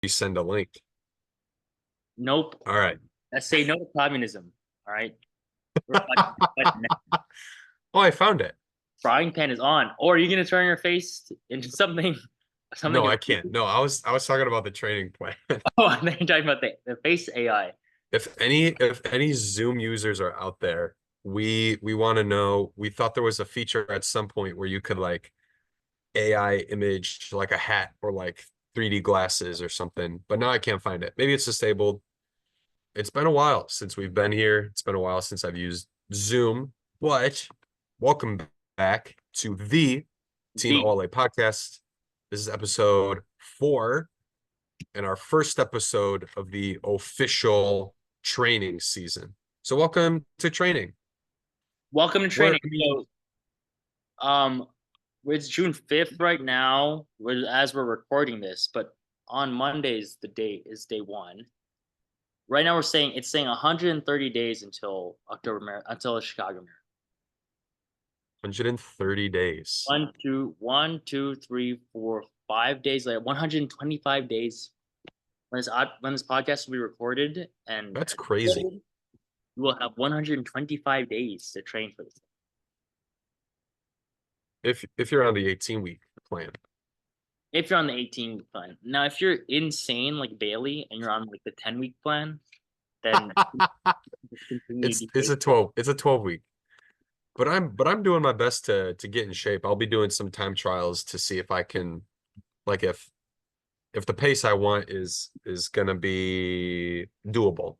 send a link. Nope. All right. Let's say no to communism. All right. Oh, I found it. Frying pan is on. Or are you gonna turn your face into something No, something I can't. No, I was talking about the training plan. Oh, and then you're talking about the face AI. If any Zoom users are out there, we want to know. We thought there was a feature at some point where you could like AI image like a hat or like 3D glasses or something, but now I can't find it. Maybe it's disabled. It's been a while since we've been here. It's been a while since I've used Zoom, but welcome back to the Team The OLA podcast. This is episode 4 and our first episode of the official training season. So welcome to training. welcome to We're, training. I mean, So um it's June 5th right now, as we're recording this, but on Mondays the date is day one. Right now it's saying 130 days until until the Chicago Marathon. 130 days. 5 days later, 125 days when this podcast will be recorded and That's crazy. you will have 125 days to train for this. If you're on the 18-week plan. If you're on the 18-week plan. Now, if you're insane like Bailey and you're on like the 10-week plan, then just continue to It's a 12 week. But I'm doing my best to get in shape. I'll be doing some time trials to see if I can like if the pace I want is gonna be doable,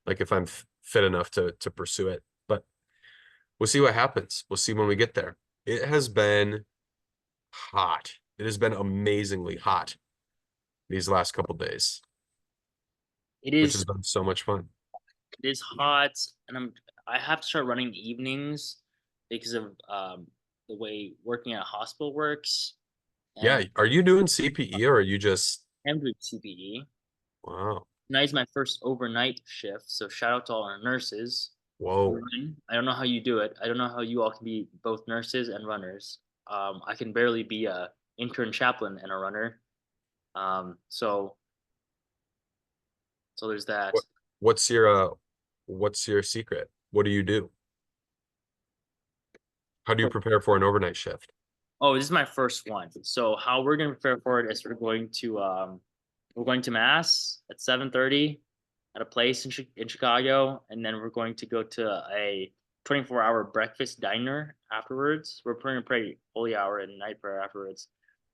like if I'm fit enough to pursue it. But we'll see what happens. We'll see when we get there. It has been hot. It has been amazingly hot these last couple days, it which has is been so much fun. it is hot, and I have to start running the evenings because of the way working at a hospital works, Yeah, and are you doing CPE or are you just I'm doing CPE. wow? Tonight's my first overnight shift, so shout out to all our nurses. Whoa. I don't know how you do it. I don't know how you all can be both nurses and runners. I can barely be a intern chaplain and a runner. Um, so so there's that. What what's your secret? What do you do? How do you prepare for an overnight shift? Oh, this is my first one. So how we're gonna prepare for it is we're going to mass at 7:30 at a place in Chicago, and then we're going to go to a 24-hour breakfast diner afterwards. We're putting a pretty holy hour and night prayer afterwards.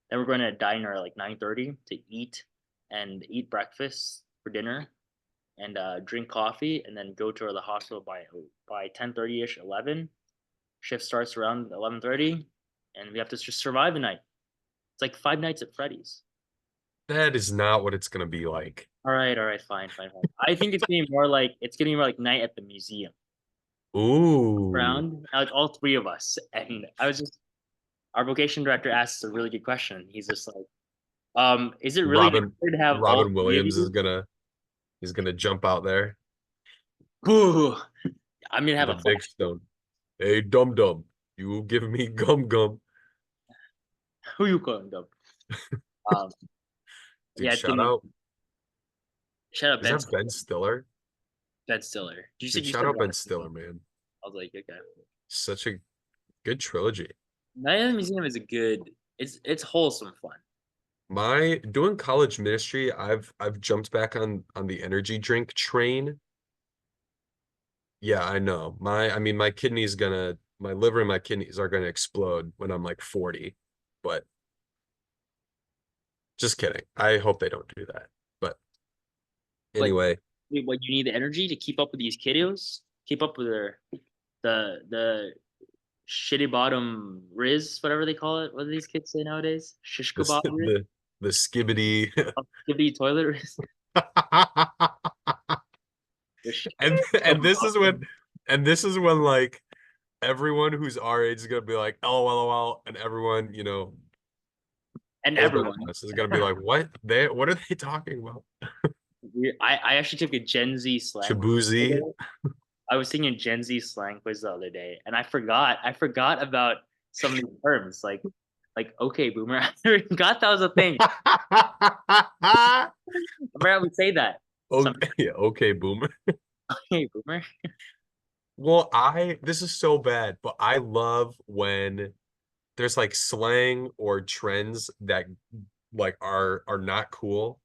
Then we're going to a diner at like 9:30 to eat breakfast for dinner and drink coffee, and then go to the hospital by 10:30 ish, 11. Shift starts around 11:30, and we have to just survive the night. It's like Five Nights at Freddy's. That is not what it's gonna be like. All right, fine, fine, fine. I think it's getting more like night at the museum. Ooh. Around like all three of us, and I was just our vocation director asked a really good question. He's just like, is it really Robin necessary to have all Robin three of Williams is you? gonna jump out there Ooh, I'm gonna have with a a big flash. stone. Hey, dum dum, you give me gum gum. Who you calling them? Um, Dude, yeah, it's shout gonna out. shout out Is Ben that Ben Stiller. Stiller? Ben Stiller. Dude, You shout said out Ben Robert. Stiller, man. I was like, okay. Such a good trilogy. Night at the Museum is a good. It's wholesome fun. My doing college ministry, I've jumped back on the energy drink train. Yeah, I know. My liver and my kidneys are gonna explode when I'm like 40. But just kidding. I hope they don't do that. But But anyway, what you need the energy to keep up with these kiddos, keep up with the shitty bottom Riz, whatever they call it. What do these kids say nowadays? Shish this kebab Riz, the skibbity skibidi toilet Riz. The and and this is kebab. when and this is when like everyone who's our age is gonna be like LOL, and everyone, And older than everyone. us is gonna be like, what are they talking about? I actually took a Gen Z slang quiz the other Shabuzi. day. I was taking a Gen Z slang quiz the other day, and I forgot about some of these terms. Like Like, okay, boomer. I never forgot that was a thing. I forgot we say that. Some Okay, okay, boomer. hey, boomer. Well, this is so bad, but I love when there's like slang or trends that like are not cool.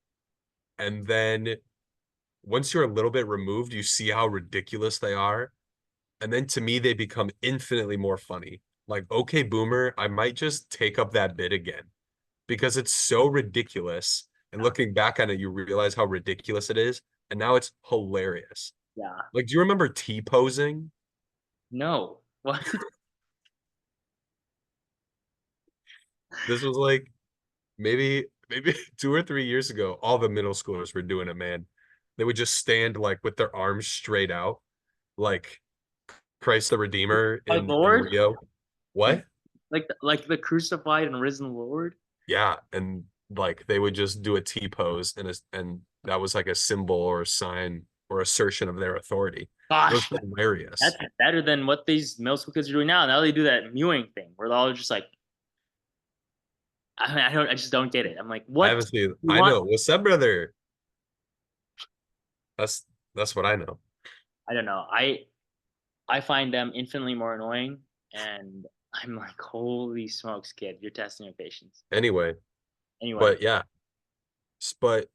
And then once you're a little bit removed, you see how ridiculous they are. And then to me, they become infinitely more funny. Like, okay, boomer, I might just take up that bit again because it's so ridiculous. And Yeah. looking back on it, you realize how ridiculous it is. And now it's hilarious. Yeah. Like, do you remember T-posing? No. What? This was like maybe 2 or 3 years ago. All the middle schoolers were doing it, man. They would just stand like with their arms straight out, like Christ the Redeemer My in Lord? Rio. What? Like the crucified and risen Lord? Yeah, and like they would just do a T pose and that was like a symbol or a sign or assertion of their authority. It was Gosh, hilarious. that's better than what these middle school kids are doing now. Now they do that mewing thing where they're all just like, I just don't get it. I'm like, I what haven't seen. you I want? know. What's up, brother? That's that's what I know. I don't know. I find them infinitely more annoying, and I'm like, holy smokes, kid, you're testing your patience. Anyway, Anyway, but yeah, but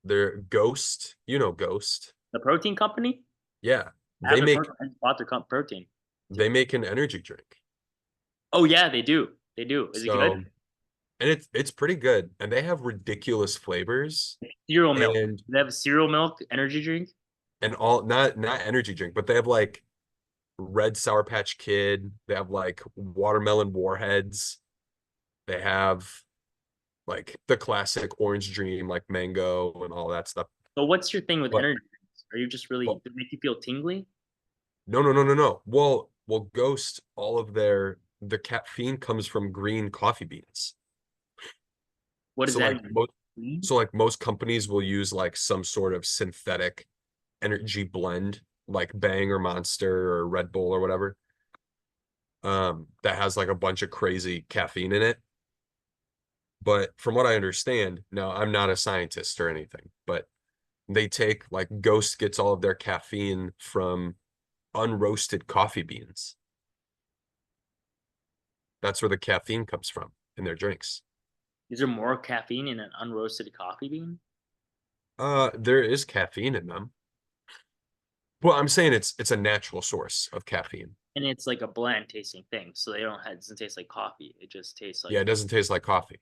they're Ghost. You know Ghost. the protein company, Yeah, I have they their make I bought their protein they too. make an energy drink. Oh yeah, they do. They do. Is it good? So and it's pretty good, and they have ridiculous flavors Cereal milk. and They have a cereal milk energy drink. all not energy drink, but they have like Red Sour Patch Kid. They have like watermelon warheads. They have like the classic Orange Dream, like mango and all that stuff. So what's your thing with But, energy drinks? Are you just really but do they make you feel tingly? no. Well, Ghost, all of the caffeine comes from green coffee beans. What does So that like mean? most Green? so like most companies will use like some sort of synthetic energy blend, like Bang or Monster or Red Bull or whatever, that has like a bunch of crazy caffeine in it. But from what I understand, now I'm not a scientist or anything, but they take like Ghost gets all of their caffeine from unroasted coffee beans. That's where the caffeine comes from in their drinks. Is there more caffeine in an unroasted coffee bean? There is caffeine in them. Well, I'm saying it's a natural source of caffeine. And it's like a bland tasting thing, so they don't have, it doesn't taste like coffee. It just tastes Yeah, like it doesn't taste like coffee.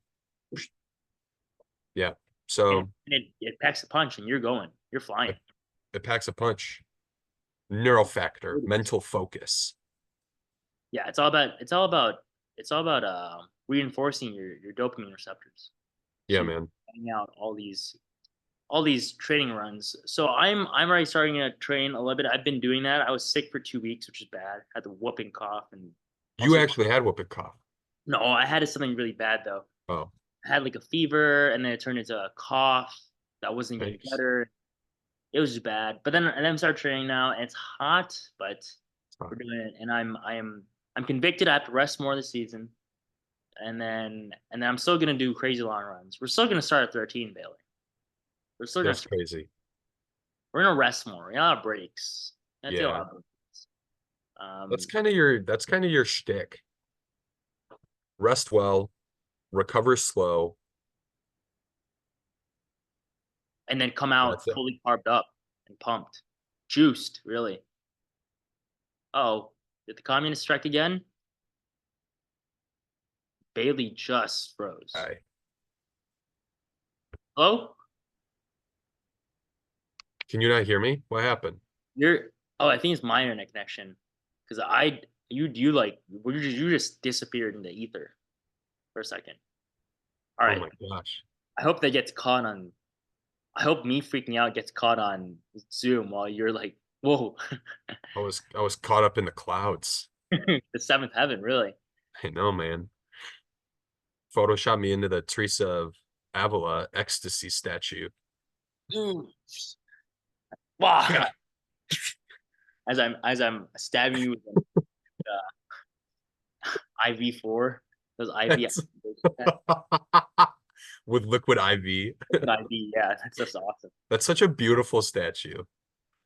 Yeah. So it packs a punch, and you're going, you're flying. it, it packs a punch. Neural factor, mental focus. Yeah, it's all about reinforcing your dopamine receptors. Yeah, So you're man. getting out all these training runs. So I'm already starting to train a little bit. I've been doing that. I was sick for 2 weeks, which is bad. Had the whooping cough and You also actually had whooping cough. no, I had something really bad though. Oh, I had like a fever and then it turned into a cough that wasn't getting thanks. better. It was just bad. But then and then I started training now and it's hot, but we're doing it and I'm convicted I have to rest more this season. And then I'm still gonna do crazy long runs. We're still gonna start at 13, Bailey. We're still gonna That's crazy. we're gonna rest more. We're gonna have breaks. We're gonna take a lot Yeah. of breaks. Um, That's kind of your shtick. Rest well, recover slow. and then come out That's it. fully carved up and pumped, juiced, really. Oh, did the communists strike again? Bailey just All froze. right. Hello? Can you not hear me? What happened? You're oh, I think it's my internet connection. Because you like you just disappeared in the ether for a second. All Oh right. my gosh. I hope that gets caught on I hope me freaking out gets caught on Zoom while you're like, whoa, I was caught up in the clouds. the seventh heaven, really. I know, man. Photoshop me into the Teresa of Avila ecstasy statue. Mm. Wow. As I'm stabbing you with an IV4. Those IV That's- with liquid IV. IV, yeah, that's just awesome. That's such a beautiful statue.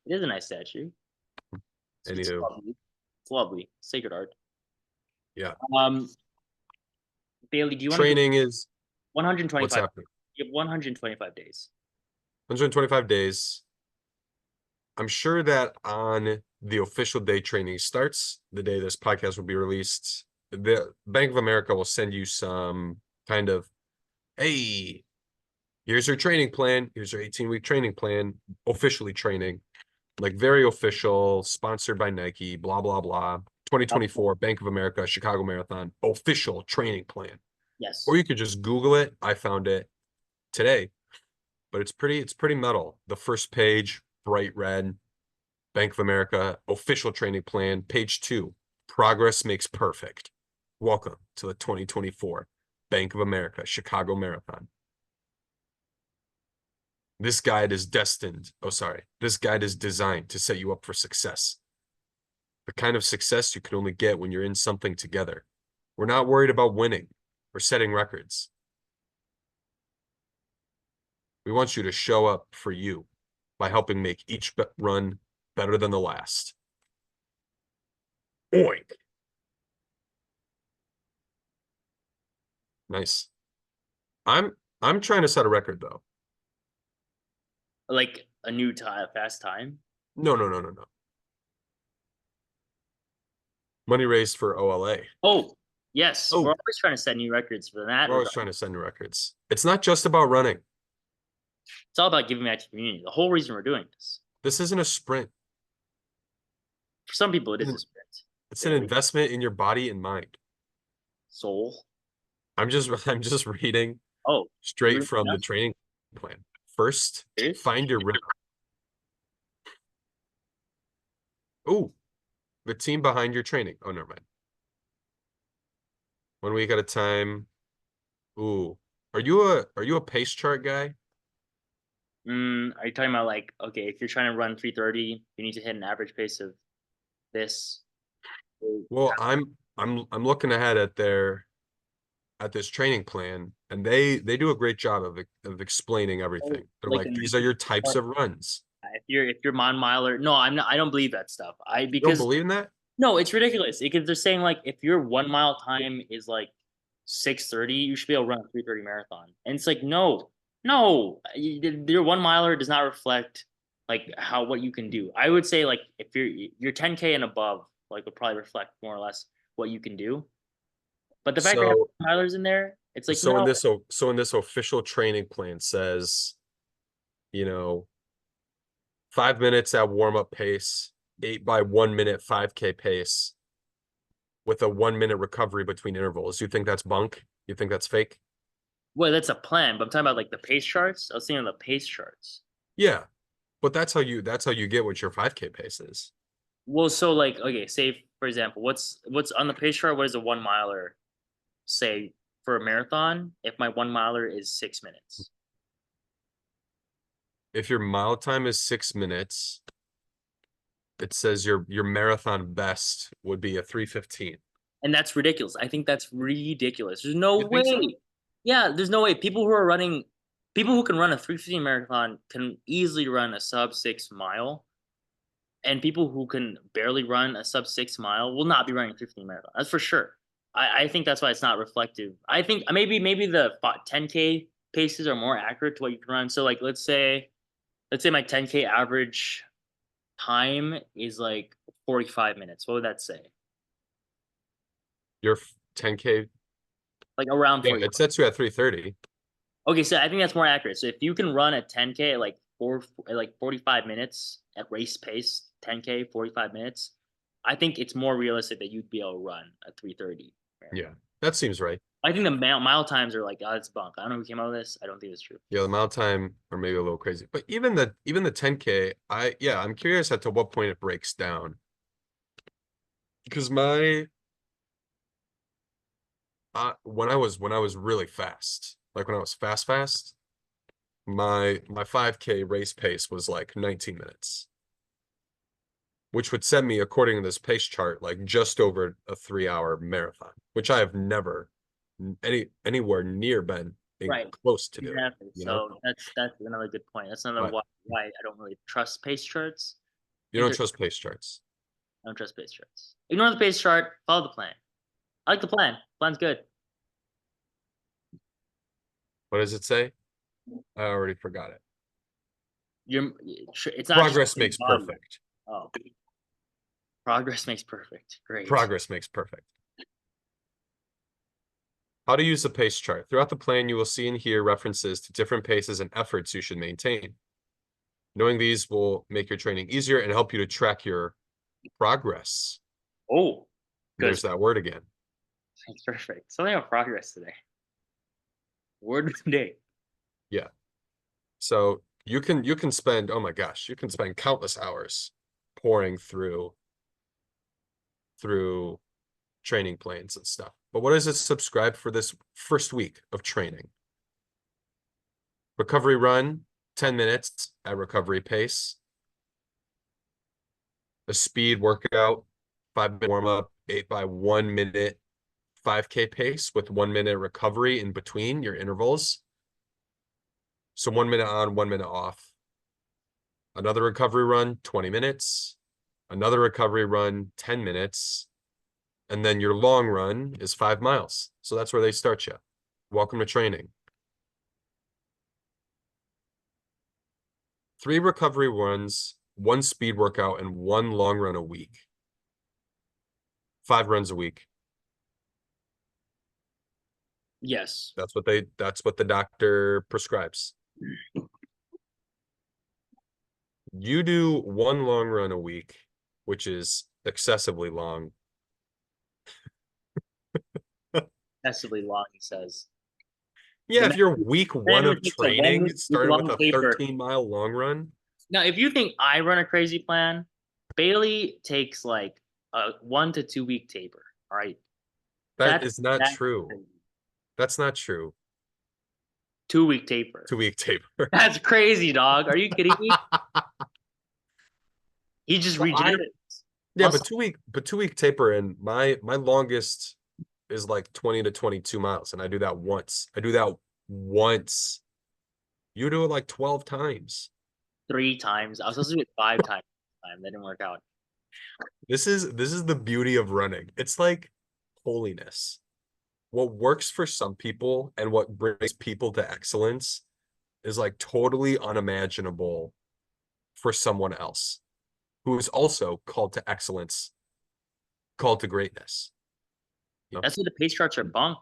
It is a nice statue. It's Anywho, lovely. It's lovely. Sacred art. yeah. Um, Bailey, do you want to do Training is what's 125? happening. You have 125 days. 125 days. I'm sure that on the official day training starts, the day this podcast will be released, the Bank of America will send you some kind of, hey, here's your training plan. Here's your 18-week training plan, officially training, like very official, sponsored by Nike, blah, blah, blah. 2024 Bank of America Chicago Marathon official training plan. Yes. Or you could just Google it. I found it today, but it's pretty metal. The first page, bright red, Bank of America official training plan, page 2, progress makes perfect. Welcome to the 2024 Bank of America Chicago Marathon. This guide is this guide is designed to set you up for success. The kind of success you can only get when you're in something together. We're not worried about winning or setting records. We want you to show up for you by helping make each run better than the last. Oink. Nice. I'm trying to set a record though. Like a new time, fast time. No. Money raised for OLA. Oh, yes. Oh. We're always trying to set new records for that. We're always trying to set new records. It's not just about running. It's all about giving back to the community. The whole reason we're doing this. This isn't a sprint. For some people, it is a sprint. It's an investment in your body and mind. Soul. I'm just reading straight from the training plan. First, find your rhythm. Oh, the team behind your training. Oh, never mind. 1 week at a time. Ooh, are you a pace chart guy? Are you talking about like, okay, if you're trying to run 3:30, you need to hit an average pace of this? Well, I'm looking ahead at this training plan, and they do a great job of explaining everything. They're like, these are your types of runs. If you're miler, no, I'm not. I don't believe that stuff. You don't believe in that? No, it's ridiculous because they're saying like if your 1 mile time is like 6:30, you should be able to run a 3:30 marathon. And it's like, no, your 1 miler does not reflect like what you can do. I would say like if you're 10K and above, like would probably reflect more or less what you can do. But the fact that milers in there, it's like so in this official training plan says, 5 minutes at warm-up pace, 8 by 1 minute 5K pace with a 1 minute recovery between intervals. You think that's bunk? You think that's fake? Well, that's a plan, but I'm talking about like the pace charts. I was thinking of the pace charts. Yeah, but that's how you get what your 5K pace is. Well, so like, okay, say for example, what's on the pace chart? What is a 1 miler say for a marathon? If my 1 miler is 6 minutes. If your mile time is 6 minutes, it says your marathon best would be a 3:15. And that's ridiculous. I think that's ridiculous. There's no way. So? Yeah, there's no way. People who can run a 3:15 marathon can easily run a sub 6 mile. And people who can barely run a sub 6 mile will not be running a 3:15 marathon. That's for sure. I think that's why it's not reflective. I think maybe the 10K paces are more accurate to what you can run. So like let's say my 10K average time is like 45 minutes. What would that say? Your 10K, like around 40. It sets you at 3:30. Okay, so I think that's more accurate. So if you can run a 10K at like 45 minutes at race pace, 10K 45 minutes, I think it's more realistic that you'd be able to run a 3:30. Yeah, that seems right. I think the mile times are like, it's bunk. I don't know who came out of this. I don't think it's true. Yeah, the mile time are maybe a little crazy, but even the 10K, I'm curious as to what point it breaks down. Because when I was really fast, like when I was fast, my 5K race pace was like 19 minutes, which would send me, according to this pace chart, like just over a 3-hour marathon, which I have never anywhere near been Right. close to do. Exactly. You know, So that's another good point. That's another but why I don't really trust pace charts. you Think don't they're trust pace charts. I don't trust pace charts. Ignore the pace chart. Follow the plan. I like the plan. Plan's good. What does it say? I already forgot it. It's not Progress your makes body. perfect. Oh, progress makes perfect. Great. Progress makes perfect. How to use the pace chart. Throughout the plan, you will see and hear references to different paces and efforts you should maintain. Knowing these will make your training easier and help you to track your progress. Oh, good. There's that word again. Makes perfect. Something about progress today. Word of the day. Yeah. So you can spend, oh my gosh, you can spend countless hours pouring through training plans and stuff. But what does it subscribe for this first week of training? Recovery run, 10 minutes at recovery pace. A speed workout, 5-minute warm up, 8 by 1 minute 5K pace with 1 minute recovery in between your intervals. So 1 minute on, 1 minute off. Another recovery run, 20 minutes. Another recovery run, 10 minutes. And then your long run is 5 miles. So that's where they start you. Welcome to training. 3 recovery runs, 1 speed workout, and 1 long run a week. 5 runs a week. Yes. That's what the doctor prescribes. You do 1 long run a week, which is excessively long. Excessively long, he says. Yeah, The if you're week man 1 who of takes a training, week starting with long a paper. 13-mile long run. Now, if you think I run a crazy plan, Bailey takes like a 1 to 2 week taper. All right. That is not That's true. crazy. That's not true. 2 week taper. 2-week taper. That's crazy, dog. Are you kidding me? He just Well, regenerates. yeah, Muscle. but 2-week taper, and my longest is like 20 to 22 miles, and I do that once. You do it like 12 times. 3 times. I was supposed to do it 5 times. That didn't work out. This is the beauty of running. It's like holiness. What works for some people and what brings people to excellence is like totally unimaginable for someone else who is also called to excellence, called to greatness. You know? That's why the pace charts are bunk.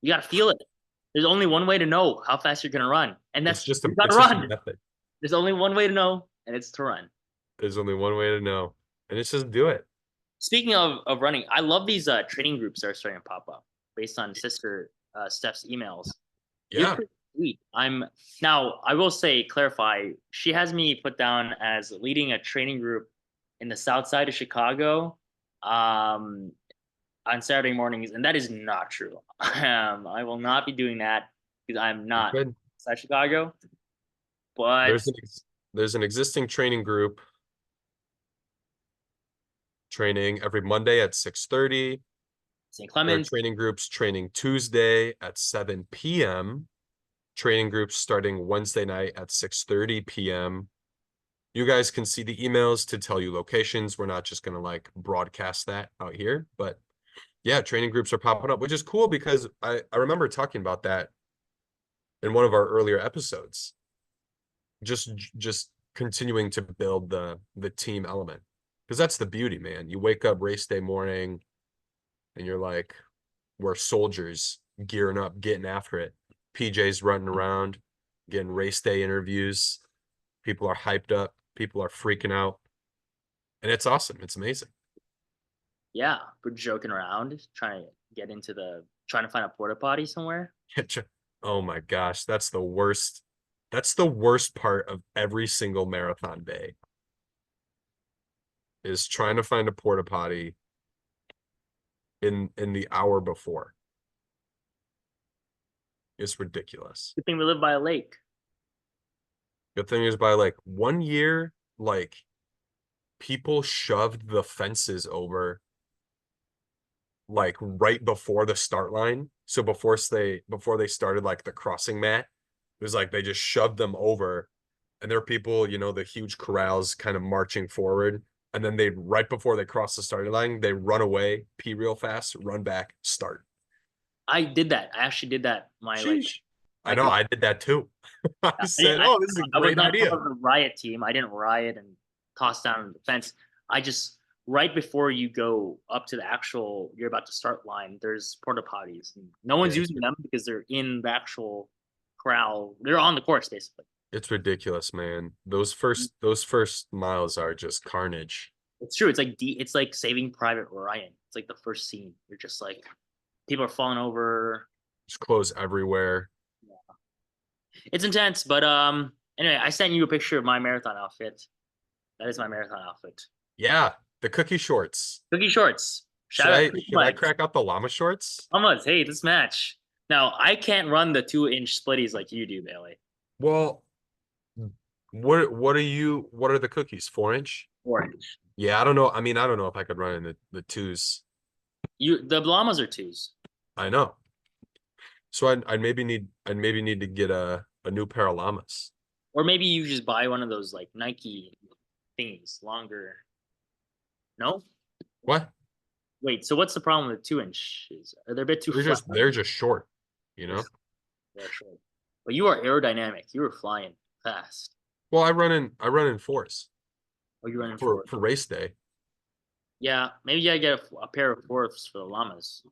You got to feel it. There's only one way to know how fast you're gonna run, and that's It's you gotta just a run. method. There's only one way to know, and it's to run. There's only one way to know, and it's just do it. Speaking of running, I love these training groups that are starting to pop up based on sister Steph's emails. You're Yeah. pretty sweet. I will say, clarify, she has me put down as leading a training group in the south side of Chicago on Saturday mornings, and that is not true. I will not be doing that because I'm not Good. outside Chicago. But There's an existing training group training every Monday at 6:30. St. There are Clements, training groups training Tuesday at 7 p.m. Training groups starting Wednesday night at 6:30 p.m. You guys can see the emails to tell you locations. We're not just going to like broadcast that out here, but yeah, training groups are popping up, which is cool because I remember talking about that in one of our earlier episodes. Just continuing to build the team element, because that's the beauty, man. You wake up race day morning and you're like, we're soldiers gearing up, getting after it. PJ's running around, getting race day interviews. People are hyped up. People are freaking out. And it's awesome. It's amazing. yeah, we're joking around, trying to find a porta potty somewhere. Oh my gosh, that's the worst. That's the worst part of every single marathon day, is trying to find a porta potty in the hour before. It's ridiculous. Good thing we live by a lake. Good thing is, by like 1 year, like people shoved the fences over like right before the start line. So before they started like the crossing mat, it was like they just shoved them over, and there are people, the huge corrals kind of marching forward, and then they right before they cross the starting line, they run away, pee real fast, run back, start. I did that. I actually did that. Sheesh. I My know, I did that too. I said, "Oh, this is a I was great not idea." part of the riot team. I didn't riot and toss down the fence. I just right before you go up to the actual you're about to start line, there's porta potties. And no one's Yeah, using them because they're in the actual corral. They're on the course basically. it's ridiculous, man. Those first miles are just carnage. It's true. It's like Saving Private Ryan. It's like the first scene. You're just like people are falling over. There's clothes everywhere. It's intense, but anyway, I sent you a picture of my marathon outfit. That is my marathon outfit. Yeah, the cookie shorts. Cookie shorts. Should Shout out I to should I crack out the llama shorts? Almost. Hey, this match. Now I can't run the 2-inch splitties like you do, Bailey. Well, what are the cookies? 4 inch? 4-inch. Yeah, I don't know. I mean, I don't know if I could run in the twos. The llamas are twos. I know. So I'd maybe need to get a new pair of llamas. Or maybe you just buy one of those like Nike thingies, longer. No? What? Wait, so what's the problem with 2-inches? Are they a bit too They're flat? just short, you know? They're short. But you are aerodynamic. You were flying fast. Well, I run in fours Oh, you're running for race day. Yeah, maybe you gotta get a pair of fourths for the llamas.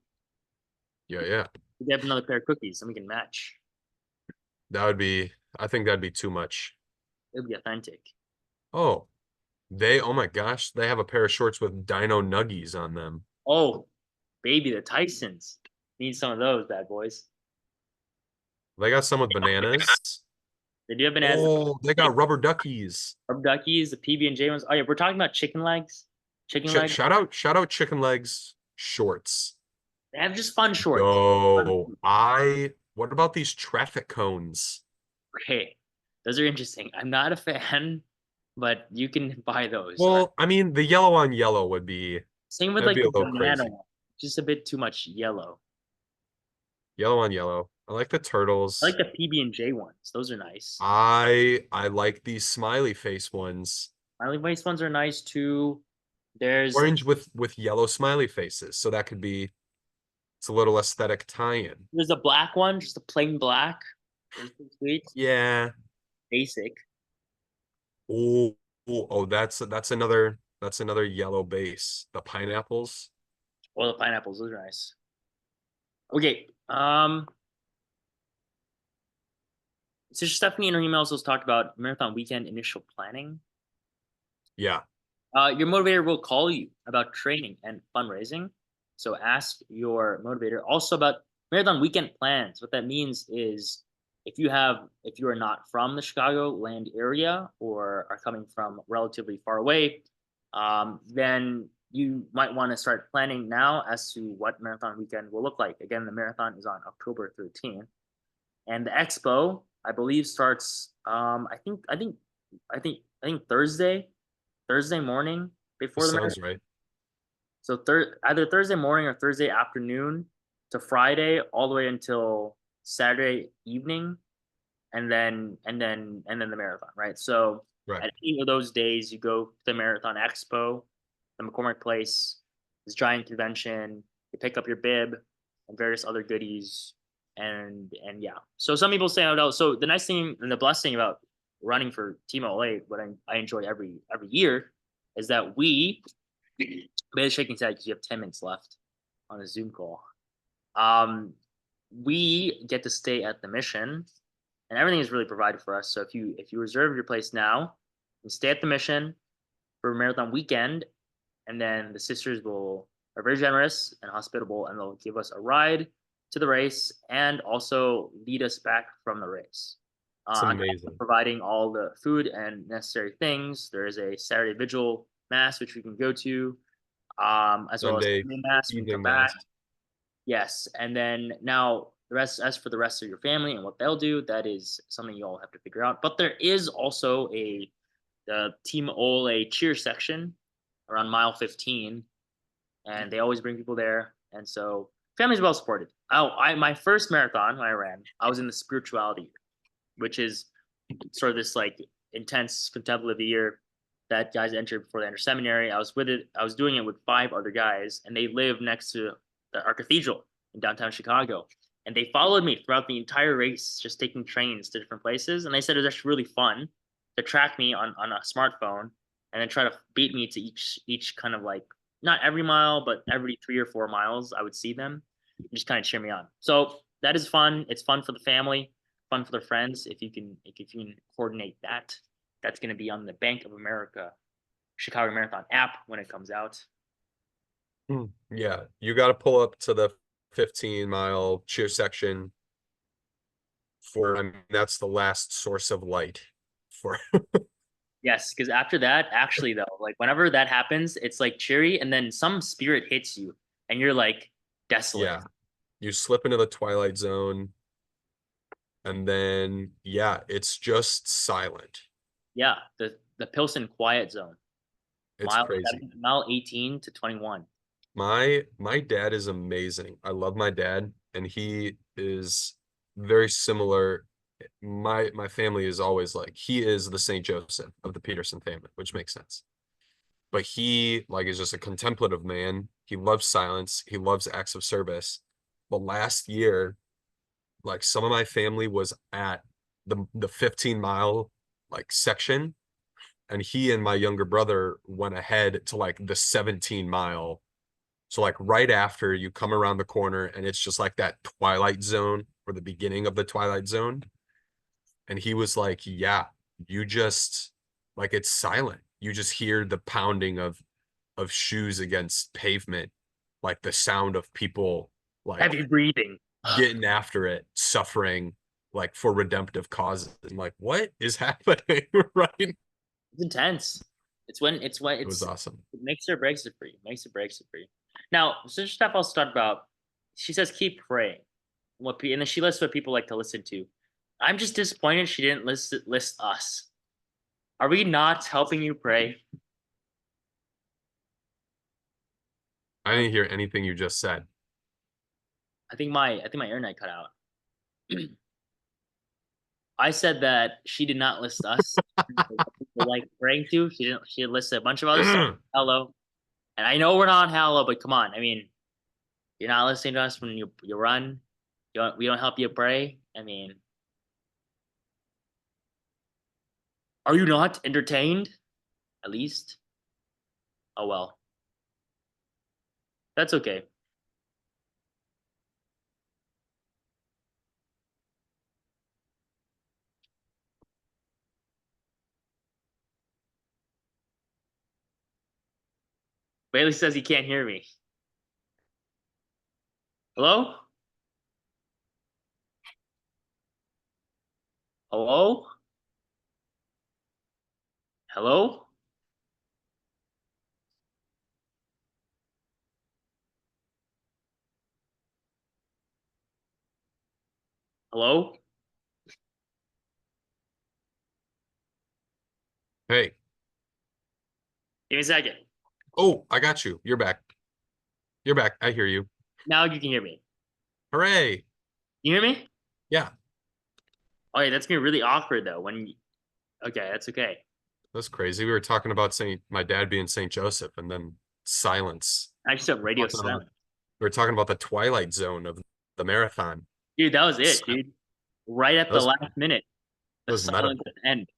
Yeah, yeah. We have another pair of cookies, and we can match. I think that'd be too much. It would be authentic. Oh, oh my gosh, they have a pair of shorts with dino nuggies on them. Oh, baby, the Tysons need some of those bad boys. They got some with bananas. They do have bananas. Oh, they got rubber duckies. Rub duckies, the PB&J ones. Oh yeah, we're talking about chicken legs. Chicken legs. Shout out chicken legs shorts. They have just fun shorts. No, what about these traffic cones? Okay, those are interesting. I'm not a fan, but you can buy those. Well, I mean, the yellow on yellow would be Same with that'd like be a the little banana crazy. one. Just a bit too much yellow. Yellow on yellow. I like the I turtles. like the PB&J ones. Those are nice. I like these smiley face ones. Smiley face ones are nice too. There's Orange with yellow smiley faces. So that could be it's a little aesthetic tie-in. there's a black one, just a plain black. Sweet, Yeah. basic. Oh, that's another yellow base. The pineapples. Well, the pineapples, those are nice. Okay. Sister Stephanie in her emails also talked about marathon weekend initial planning. Yeah. Your motivator will call you about training and fundraising. So ask your motivator also about marathon weekend plans. What that means is if you are not from the Chicago land area or are coming from relatively far away, then you might want to start planning now as to what marathon weekend will look like. Again, the marathon is on October 13th, and the expo, I believe, starts. I think Thursday morning before This the sounds marathon. right. So either Thursday morning or Thursday afternoon to Friday, all the way until Saturday evening, and then the marathon, right? So Right. at any of those days, you go to the Marathon Expo, the McCormick Place, this giant convention. You pick up your bib and various other goodies, and yeah. So some people say, "Oh no." So the nice thing and the blessing about running for Team OLA, what I enjoy every year, is that Bailey's shaking his head because you have 10 minutes left on the Zoom call. We get to stay at the mission, and everything is really provided for us. So if you reserve your place now, you stay at the mission for marathon weekend, and then the sisters are very generous and hospitable, and they'll give us a ride to the race and also lead us back from the race. It's amazing. Providing all the food and necessary things. There is a Saturday vigil mass which we can go to, as well as Sunday mass when we evening come back. mass. Yes, and then now the rest, as for the rest of your family and what they'll do, that is something you all have to figure out. But there is also the Team OLA cheer section around mile 15, and they always bring people there. And so family's well supported. My first marathon when I ran, I was in the spirituality year, which is sort of this like intense contemplative year that guys enter before they enter seminary. I was with it. I was doing it with 5 other guys, and they live next to our cathedral in downtown Chicago. And they followed me throughout the entire race, just taking trains to different places. And they said it was actually really fun to track me on a smartphone and then try to beat me to each kind of like not every mile, but every 3 or 4 miles, I would see them and just kind of cheer me on. So that is fun. It's fun for the family, fun for their friends. If you can coordinate that, that's going to be on the Bank of America Chicago Marathon app when it comes out. Yeah, you got to pull up to the 15-mile cheer section for, I mean, that's the last source of light for. Yes, because after that, actually though, like whenever that happens, it's like cheery, and then some spirit hits you, and you're like desolate. Yeah, you slip into the twilight zone, and then yeah, it's just silent. Yeah, the Pilsen quiet zone. It's crazy. Mile 18 to 21. My dad is amazing. I love my dad, and he is very similar. My family is always like, he is the Saint Joseph of the Peterson family, which makes sense. But he like is just a contemplative man. He loves silence. He loves acts of service. But last year, like some of my family was at the 15-mile like section, and he and my younger brother went ahead to like the 17-mile. So like right after you come around the corner, and it's just like that twilight zone or the beginning of the twilight zone. And he was like, yeah, you just like, it's silent. You just hear the pounding of shoes against pavement, like the sound of people like heavy breathing, getting after it, suffering like for redemptive causes. And like, what is happening? Right. It's intense. It was awesome. It makes or breaks it for you. Makes or breaks it for you. Now, Sister Steph also talked about, she says keep praying. And then she lists what people like to listen to. I'm just disappointed she didn't list us. Are we not helping you pray? I didn't hear anything you just said. I think my internet cut out. I said that she did not list us. Like praying to. She listed a bunch of other stuff. Hello. And I know we're not on Hello, but come on. I mean, you're not listening to us when you run. We don't help you pray. I mean, are you not entertained? At least. Oh well. That's okay. Bailey says he can't hear me. Hello? Hello? Hello? Hello? Hey. Give me a second. Oh, I got you. You're back. You're back. I hear you. Now you can hear me. Hooray. You hear me? Yeah. Okay, that's gonna be really awkward though. Okay, that's okay. That's crazy. We were talking about my dad being Saint Joseph, and then silence. I just have radio silence. We were talking about the twilight zone of the marathon. Dude, that was it, dude. Right at the last minute. The silence at the end.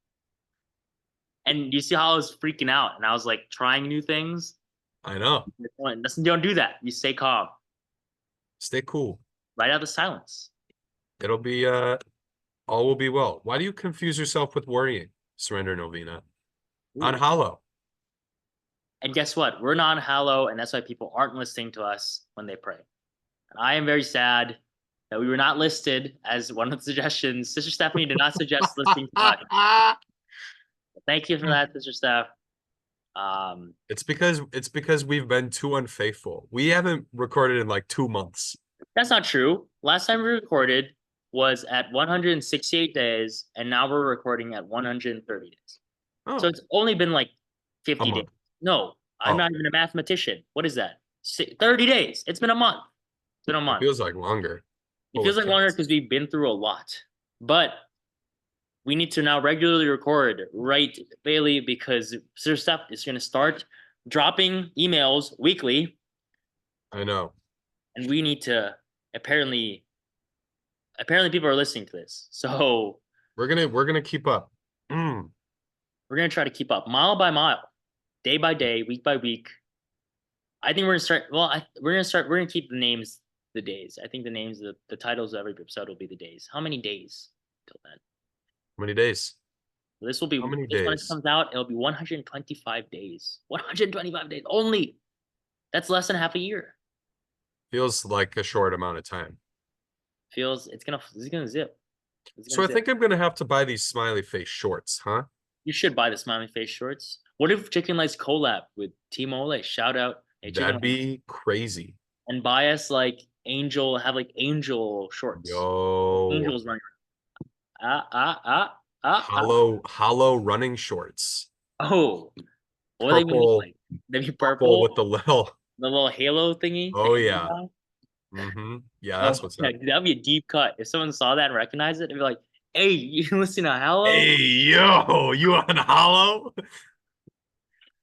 And you see how I was freaking out, and I was like trying new things. I know. Don't do that. You stay calm. Stay cool. Right out of the silence. It'll be all will be well. Why do you confuse yourself with worrying? Surrender novena. Ooh. On Hallow. And guess what? We're not on Hallow, and that's why people aren't listening to us when they pray. And I am very sad that we were not listed as one of the suggestions. Sister Stephanie did not suggest listening to us. Thank you for that, Sister Steph. It's because we've been too unfaithful. We haven't recorded in like 2 months. That's not true. Last time we recorded was at 168 days, and now we're recording at 130 days. Oh. So it's only been like 50 days. No, I'm not even a mathematician. What is that? 30 days. It's been a month. It's been a It month. feels like longer. It feels like Holy longer cats. because we've been through a lot. But we need to now regularly record, right, Bailey? Because Sir Steph is going to start dropping emails weekly, I know. and we need to apparently people are listening to this, so We're gonna keep up. Mm. we're going to try to keep up mile by mile, day by day, week by week. I think we're going to start. Well, we're going to start. We're going to keep the names the days. I think the names, the titles of every episode will be the days. How many days till then? How many days? This will be How many this when it days? comes out. It'll be 125 days. 125 days only. That's less than half a year. Feels like a short amount of time. Feels it's gonna zip. It's So gonna I zip. think I'm gonna have to buy these smiley face shorts, huh? You should buy the smiley face shorts. What if Chicken Lights collab with Team OLA? Shout out, hey Chicken That'd Lights, be crazy. and buy us like angel shorts. Yo, Angels running. Ah. hollow running shorts. Oh, what do they even look Purple, like? They be purple purple, with the little. the little halo thingy. The Oh halo yeah. guy. Yeah, that's Oh, what's yeah, up. that'd be a deep cut. If someone saw that and recognized it, they'd be like, "Hey, you listen to Hello?" Hey, yo, you on hollow?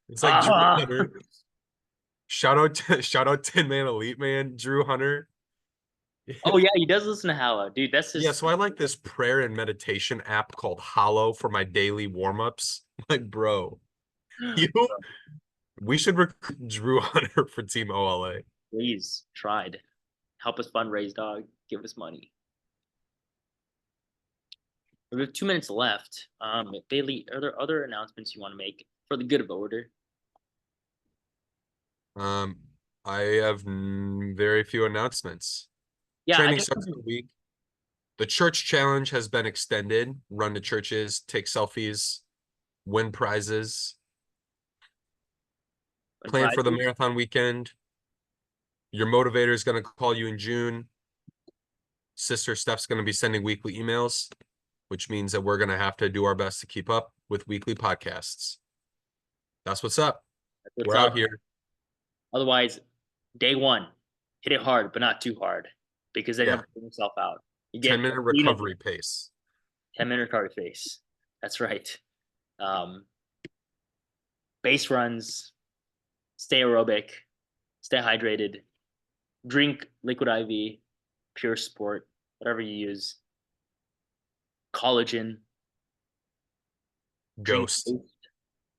It's like Drew Ah. Hunter. Shout out Tin Man Elite Man, Drew Hunter. Oh yeah, he does listen to Hello, dude. That's Yeah, just so I like this prayer and meditation app called Hollow for my daily warm-ups. Like, bro, you we should recruit Drew Hunter for Team OLA. please tried. Help us fundraise, dog. Give us money. We have 2 minutes left. Bailey, are there other announcements you want to make for the good of order? Um, I have very few announcements. Yeah, I Training guess starts in a week. The church challenge has been extended. Run to churches, take selfies, win prizes. Plan for the marathon weekend. Your motivator is going to call you in June. Sister Steph's going to be sending weekly emails, which means that we're going to have to do our best to keep up with weekly podcasts. That's what's up. We're out here. Otherwise, day one, hit it hard, but not too hard, because then Yeah. you'll burn yourself out. You get 10-minute recovery pace. 10-minute recovery pace. That's right. Base runs, stay aerobic, stay hydrated, drink liquid IV, pure sport, whatever you use. Collagen, drink Ghost.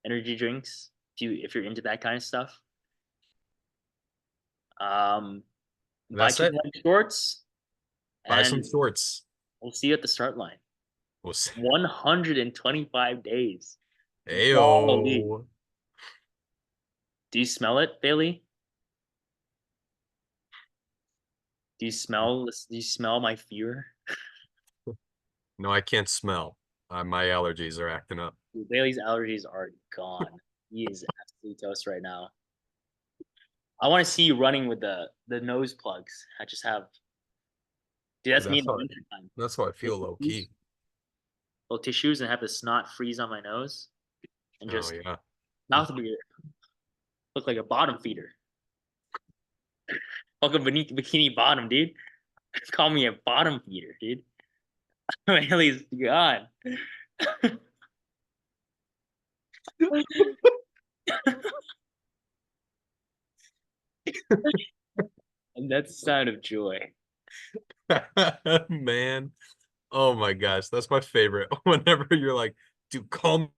energy drinks if you're into that kind of stuff. Buy That's it. Chicken Leg shorts, Buy and some shorts. we'll see you at the start line. We'll see. 125 days. Golly. Ayo. Do you smell it, Bailey? Do you smell my fear? No, I can't smell. My allergies are acting up. Dude, Bailey's allergies are gone. He is absolutely toast right now. I want to see you running with the nose plugs. I just have. Dude, that's me in the winter time. That's how I feel low key. Little tissues and have the snot freeze on my nose, and Oh just yeah. mouth beer. Look like a bottom feeder. Welcome beneath bikini bottom, dude. Call me a bottom feeder, dude. Bailey's gone. And that's the sound of joy. Man. Oh my gosh, that's my favorite. Whenever you're like, dude, call